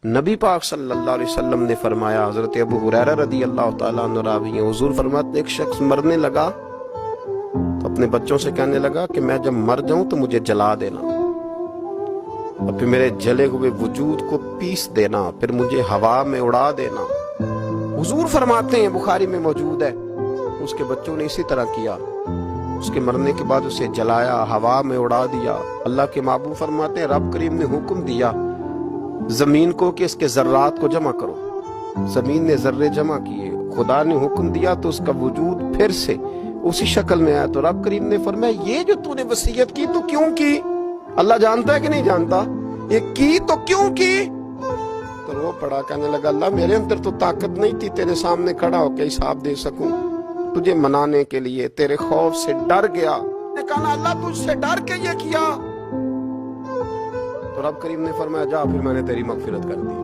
نبی پاک صلی اللہ علیہ وسلم نے فرمایا، حضرت ابو ہریرہ رضی اللہ تعالیٰ عنہ راوی ہیں، حضور فرماتے ایک شخص مرنے لگا تو اپنے بچوں سے کہنے لگا کہ میں جب مر جاؤں تو مجھے جلا دینا، اور پھر میرے جلے ہوئے وجود کو پیس دینا، پھر مجھے ہوا میں اڑا دینا۔ حضور فرماتے ہیں، بخاری میں موجود ہے، اس کے بچوں نے اسی طرح کیا، اس کے مرنے کے بعد اسے جلایا، ہوا میں اڑا دیا۔ اللہ کے محبوب فرماتے ہیں رب کریم نے حکم دیا زمین کو کہ اس کے ذرات کو جمع کرو، زمین نے ذرے جمع کیے، خدا نے حکم دیا تو اس کا وجود پھر سے اسی شکل میں آیا، تو رب کریم نے فرمایا یہ جو تو نے وصیت کی تو کیوں کی؟ اللہ جانتا ہے کہ نہیں جانتا؟ یہ کی تو کیوں کی؟ تو وہ پڑا، کہنے لگا اللہ میرے اندر تو طاقت نہیں تھی تیرے سامنے کھڑا ہو کے حساب دے سکوں، تجھے منانے کے لیے تیرے خوف سے ڈر گیا۔ نے کہا اللہ تجھ سے ڈر کے یہ کیا؟ تو رب کریم نے فرمایا جا، پھر میں نے تیری مغفرت کر دی۔